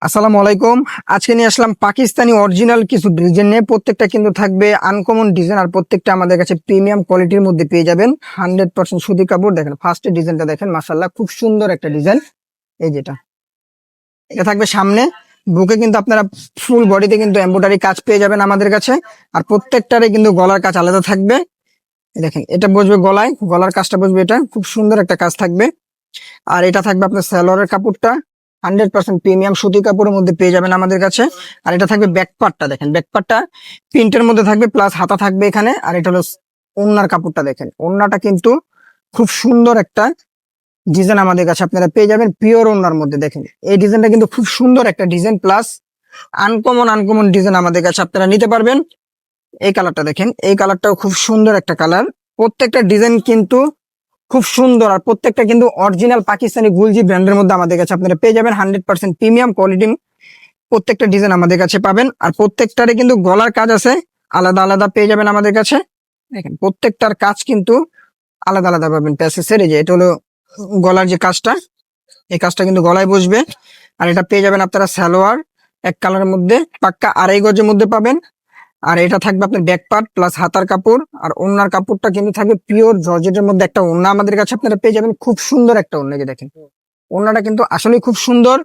আসসালামু আলাইকুম। আজকে নিয়ে আসলাম পাকিস্তানি অরিজিনাল কিছু ডিজাইন নিয়ে। প্রত্যেকটা কিন্তু থাকবে আনকমন ডিজাইন, আর প্রত্যেকটা আমাদের কাছে প্রিমিয়াম কোয়ালিটির মধ্যে পেয়ে যাবেন। 100% সুতি কাপড়। দেখেন ফার্স্টের ডিজাইনটা দেখেন, মাশাআল্লাহ খুব সুন্দর একটা ডিজাইন। এই যেটা এটা থাকবে সামনে বুকে, কিন্তু আপনারা ফুল বডিতে কিন্তু এমব্রয়ডারি কাজ পেয়ে যাবেন আমাদের কাছে। আর প্রত্যেকটারে কিন্তু গলার কাজ আলাদা থাকবে। এই দেখেন এটা বসবে গলায়, গলার কাজটা বসবে, এটা খুব সুন্দর একটা কাজ থাকবে। আর এটা থাকবে আপনার সালোয়ারের কাপড়টা 100% প্রিমিয়াম সুতি কাপড়ের মধ্যে পেয়ে যাবেন আমাদের কাছে। আর এটা থাকবে ব্যাক পার্টটা, দেখেন ব্যাক পার্টটা প্রিন্টের মধ্যে থাকবে, প্লাস হাতা থাকবে এখানে। আর এটা হলো ওড়নার কাপড়টা, দেখেন ওড়নাটা কিন্তু খুব সুন্দর একটা ডিজাইন আমাদের কাছে আপনারা পেয়ে যাবেন পিওর ওড়নার মধ্যে। দেখেন এই ডিজাইনটা কিন্তু খুব সুন্দর একটা ডিজাইন, প্লাস আনকমন ডিজাইন আমাদের কাছে আপনারা নিতে পারবেন। এই কালারটা দেখেন, এই কালারটাও খুব সুন্দর একটা কালার। প্রত্যেকটা ডিজাইন কিন্তু খুব সুন্দর, আর প্রত্যেকটা কিন্তু অরিজিনাল পাকিস্তানি গুলজি ব্র্যান্ডের মধ্যে আমাদের কাছে আপনারা পেয়ে যাবেন। 100% প্রিমিয়াম কোয়ালিটি প্রত্যেকটা ডিজাইন আমাদের কাছে পাবেন। আর প্রত্যেকটারে কিন্তু গলার কাজ আছে আলাদা আলাদা পেয়ে যাবেন আমাদের কাছে। দেখেন প্রত্যেকটার কাজ কিন্তু আলাদা আলাদা পাবেন প্যাসেসের। এই যে এটা হলো গলার যে কাজটা, এই কাজটা কিন্তু গলায় বসবে। আর এটা পেয়ে যাবেন আপনারা সালোয়ার এক কালারের মধ্যে, পাক্কা 2.5 গজের মধ্যে পাবেন। আর এটা থাকবে আপনার ব্যাক পার্ট প্লাস হাতার কাপড়। আর ওড়নার কাপড়টা কিন্তু থাকবে পিওর জর্জেটের মধ্যে একটা ওড়না আমাদের কাছে আপনারা পেয়ে যাবেন। খুব সুন্দর একটা ওড়না, যে দেখেন ওড়নাটা কিন্তু আসলেই খুব সুন্দর।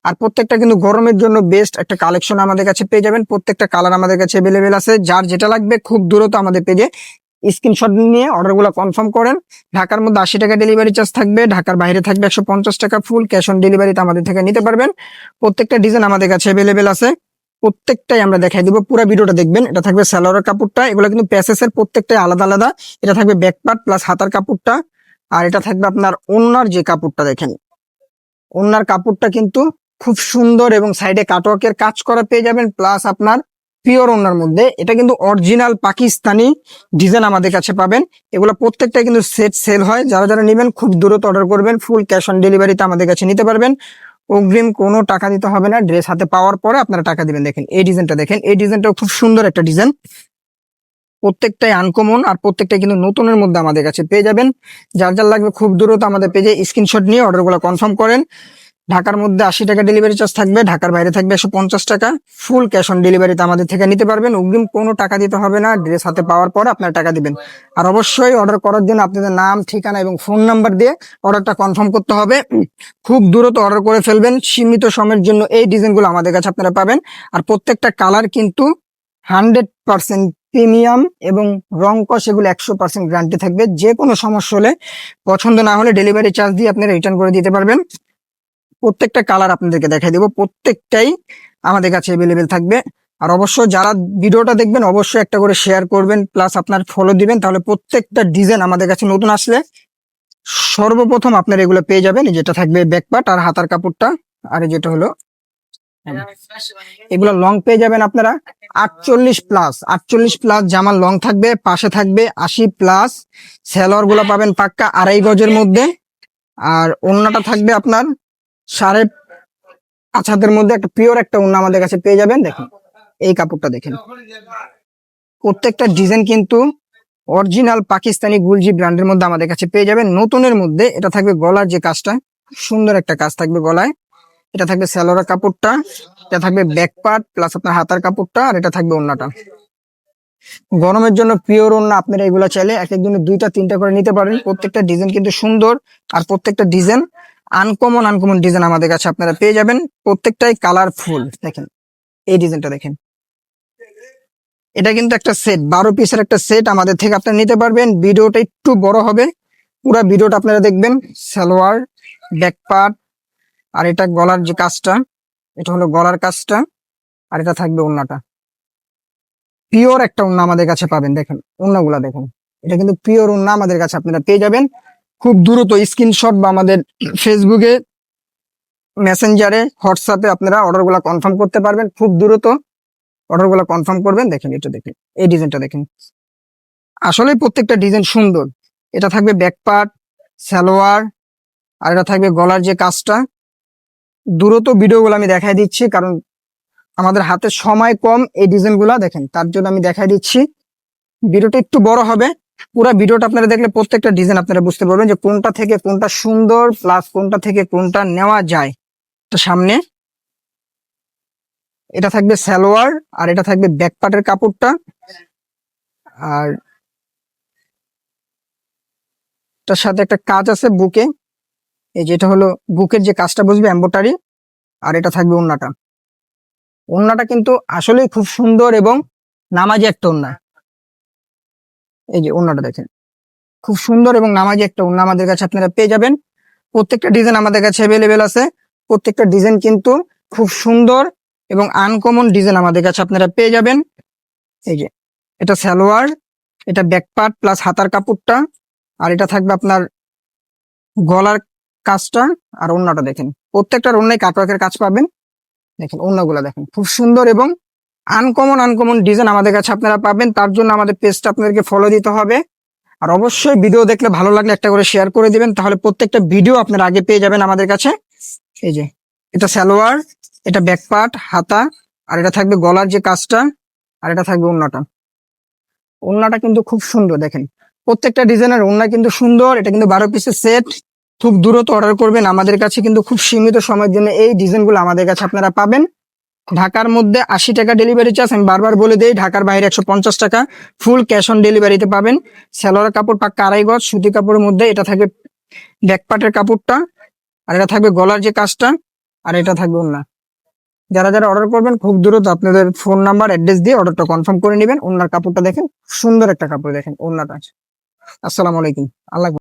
আর প্রত্যেকটা কিন্তু গরমের জন্য বেস্ট একটা কালেকশন আমাদের কাছে পেয়ে যাবেন। প্রত্যেকটা কালার আমাদের কাছে অ্যাভেলেবেল আছে। যার যেটা লাগবে খুব দ্রুত আমাদের পেজে স্ক্রিনশট নিয়ে অর্ডারগুলো কনফার্ম করেন। ঢাকার মধ্যে 80 টাকা ডেলিভারি চার্জ থাকবে, ঢাকার বাইরে থাকবে 150 টাকা। ফুল ক্যাশ অন ডেলিভারিতে আমাদের থেকে নিতে পারবেন। প্রত্যেকটা ডিজাইন আমাদের কাছে অ্যাভেলেবেল আছে, প্রত্যেকটাই আমরা দেখাই দিব। পুরো ভিডিওটা দেখবেন। এটা থাকবে সালোয়ারের কাপড়টা, এগুলো কিন্তু প্যাসেসের প্রত্যেকটাই আলাদা আলাদা। এটা থাকবে ব্যাক পার্ট প্লাস হাতার কাপড়টা। আর এটা থাকবে আপনার ওড়নার যে কাপড়টা, দেখেন ওড়নার কাপড়টা কিন্তু খুব সুন্দর এবং সাইডে কাটওয়ার্কের কাজ করা পেয়ে যাবেন, প্লাস আপনার পিওর ওড়নার মধ্যে। এটা কিন্তু অরিজিনাল পাকিস্তানি ডিজাইন আমাদের কাছে পাবেন। এগুলো প্রত্যেকটা কিন্তু সেট সেল হয়। যারা যারা নেবেন খুব দ্রুত অর্ডার করবেন। ফুল ক্যাশ অন ডেলিভারিতে আমাদের কাছে নিতে পারবেন। অগ্রিম কোনো টাকা দিতে হবে না, ড্রেস হাতে পাওয়ার পরে আপনারা টাকা দিবেন। দেখেন এই ডিজাইনটা দেখেন, এই ডিজাইনটাও খুব সুন্দর একটা ডিজাইন। প্রত্যেকটাই আনকমন, আর প্রত্যেকটা কিন্তু নতুনের মধ্যে আমাদের কাছে পেয়ে যাবেন। যার যার লাগবে খুব দ্রুত আমাদের পেজে স্ক্রিনশট নিয়ে অর্ডারগুলো কনফার্ম করেন। ঢাকার মধ্যে 80 টাকা ডেলিভারি চার্জ থাকবে, ঢাকার বাইরে থাকবে 150 টাকা। ফুল ক্যাশ অন ডেলিভারিতে আমাদের থেকে নিতে পারবেন। অগ্রিম কোনো টাকা দিতে হবে না, ড্রেস হাতে পাওয়ার পর আপনারা টাকা দিবেন। আর অবশ্যই অর্ডার করার জন্য আপনাদের নাম, ঠিকানা এবং ফোন নাম্বার দিয়ে অর্ডারটা কনফার্ম করতে হবে। খুব দ্রুত অর্ডার করে ফেলবেন, সীমিত সময়ের জন্য এই ডিজাইনগুলো আমাদের কাছে আপনারা পাবেন। আর প্রত্যেকটা কালার কিন্তু 100% প্রিমিয়াম, এবং রং কস এগুলো 100% গ্যারান্টি থাকবে। যে কোনো সমস্যা হলে, পছন্দ না হলে ডেলিভারি চার্জ দিয়ে আপনারা রিটার্ন করে দিতে পারবেন। প্রত্যেকটা কালার আপনাদেরকে দেখাই দেবো, প্রত্যেকটাই আমাদের কাছে অ্যাভেলেবেল থাকবে। আর অবশ্যই যারা ভিডিওটা দেখবেন অবশ্যই একটা করে শেয়ার করবেন, প্লাস আপনার ফলো দিবেন, তাহলে প্রত্যেকটা ডিজাইন আমাদের কাছে নতুন আসলে সর্বপ্রথম আপনারা এগুলো পেয়ে যাবেন। যেটা থাকবে ব্যাকপার্ট আর হাতার কাপড়টা। আর যেটা হলো এগুলো লং পেয়ে যাবেন আপনারা 48 প্লাস জামার লং থাকবে, পাশে থাকবে 80+। সেলর গুলো পাবেন পাক্কা 2.5 গজের মধ্যে। আর ওড়নাটা থাকবে আপনার 5.5 হাতের মধ্যে, একটা পিওর একটা ওড়না আমাদের কাছে পেয়ে যাবেন। দেখেন এই কাপড়টা দেখেন, প্রত্যেকটা ডিজাইন কিন্তু অরিজিনাল পাকিস্তানি গুলজি ব্র্যান্ডের মধ্যে আমাদের কাছে পেয়ে যাবেন নতুনের মধ্যে। এটা থাকবে গলার যে কাজটা, সুন্দর একটা কাজ থাকবে গলায়। এটা থাকবে সালোয়ার কাপড়টা, এটা থাকবে ব্যাক পার্ট প্লাস আপনার হাতার কাপড়টা। আর এটা থাকবে ওড়নাটা। গরমের জন্য পিওর ওড়না আপনারা এগুলো চাইলে এক একজনের 2টা 3টা করে নিতে পারেন। প্রত্যেকটা ডিজাইন কিন্তু সুন্দর, আর প্রত্যেকটা ডিজাইন আনকমন ডিজাইন আমাদের কাছে আপনারা পেয়ে যাবেন। প্রত্যেকটাই কালারফুল। দেখেন এই ডিজাইনটা দেখেন, এটা কিন্তু একটা সেট, 12 পিসের একটা সেট আমাদের থেকে আপনারা নিতে পারবেন। ভিডিওটা একটু বড় হবে, পুরো ভিডিওটা আপনারা দেখবেন। সালোয়ার, ব্যাক পার্ট, আর এটা গলার যে কাজটা, এটা হলো গলার কাজটা। আর এটা থাকবে ওড়নাটা, পিওর একটা ওড়না আমাদের কাছে পাবেন। দেখেন ওড়নাগুলা দেখেন, এটা কিন্তু পিওর ওড়না আমাদের কাছে আপনারা পেয়ে যাবেন। খুব দ্রুত স্ক্রিনশট বা আমাদের ফেসবুকে, মেসেঞ্জারে, হোয়াটসঅ্যাপে আপনারা অর্ডারগুলো কনফার্ম করতে পারবেন। খুব দ্রুত অর্ডারগুলো কনফার্ম করবেন। দেখেন এটা দেখেন, এই ডিজাইনটা দেখেন, আসলে প্রত্যেকটা ডিজাইন সুন্দর। এটা থাকবে ব্যাক পার্ট, সালোয়ার, আর এটা থাকবে গলার যে কাজটা। দ্রুত ভিডিওগুলো আমি দেখাই দিচ্ছি, কারণ আমাদের হাতে সময় কম। এই ডিজাইনগুলো দেখেন, তার জন্য আমি দেখাই দিচ্ছি। ভিডিওটা একটু বড় হবে, পুরো ভিডিওটা আপনারা দেখলে প্রত্যেকটা ডিজাইন আপনারা বুঝতে পারবেন যে কোনটা থেকে কোনটা সুন্দর, প্লাস কোনটা থেকে কোনটা নেওয়া যায়। তো সামনে এটা থাকবে সালোয়ার, আর এটা থাকবে ব্যাক পার্টের কাপড়টা। আর এটার সাথে একটা কাজ আছে বুকে, এই যেটা হলো বুকের যে কাজটা বুঝবে এমব্রয়ডারি। আর এটা থাকবে ওড়নাটা। ওড়নাটা কিন্তু আসলেই খুব সুন্দর এবং নামাজি একটা ওড়না। এই যে ওড়নাটা দেখেন, খুব সুন্দর এবং নামাজি একটা ওড়না আমাদের কাছে আপনারা পেয়ে যাবেন। প্রত্যেকটা ডিজাইন আমাদের কাছে অ্যাভেলেবেল আছে। প্রত্যেকটা ডিজাইন কিন্তু খুব সুন্দর এবং আনকমন ডিজাইন আমাদের কাছে আপনারা পেয়ে যাবেন। এই যে এটা সালোয়ার, এটা ব্যাক পার্ট প্লাস হাতার কাপড়টা। আর এটা থাকবে আপনার গলার কাজটা। আর ওড়নাটা দেখেন, প্রত্যেকটার ওড়নায় কাটওয়ার্কের কাজ পাবেন। দেখেন ওড়নাগুলো দেখেন, খুব সুন্দর এবং আনকমন আনকমন ডিজাইন আমাদের কাছে আপনারা পাবেন। তার জন্য আমাদের পেজটা আপনাদেরকে ফলো দিতে হবে। আর অবশ্যই ভিডিও দেখলে ভালো লাগলে একটা করে শেয়ার করে দিবেন, তাহলে প্রত্যেকটা ভিডিও আপনারা আগে পেয়ে যাবেন আমাদের কাছে। এই যে এটা সালোয়ার, এটা ব্যাক পার্ট হাতা, আর এটা থাকবে গলার যে কাজটা। আর এটা থাকবে ওড়নাটা। ওড়নাটা কিন্তু খুব সুন্দর দেখেন, প্রত্যেকটা ডিজাইনের ওড়না কিন্তু সুন্দর। এটা কিন্তু 12 পিসের সেট। খুব দ্রুত অর্ডার করবেন, আমাদের কাছে কিন্তু খুব সীমিত সময়ের জন্য এই ডিজাইনগুলো আমাদের কাছে আপনারা পাবেন। ঢাকার মধ্যে 80 টাকা ডেলিভারি চার্জ, আমি বারবার বলে দেই। ঢাকার বাইরে 150 টাকা ফুল ক্যাশ অন ডেলিভারিতে পাবেন। সালোয়ার কাপড় পাক্কা আড়াই গজ সুতি কাপড়ের মধ্যে। এটা থাকবে ব্যাক পার্টের কাপড়টা, আর এটা থাকবে গলার যে কাজটা। আর এটা থাকবে ওড়না। যারা যারা অর্ডার করবেন খুব দ্রুত আপনাদের ফোন নাম্বার অ্যাড্রেস দিয়ে অর্ডারটা কনফার্ম করে নেবেন। ওড়নার কাপড়টা দেখেন, সুন্দর একটা কাপড় দেখেন ওড়নাটা। আসসালামু আলাইকুম, আল্লাহ হাফেজ।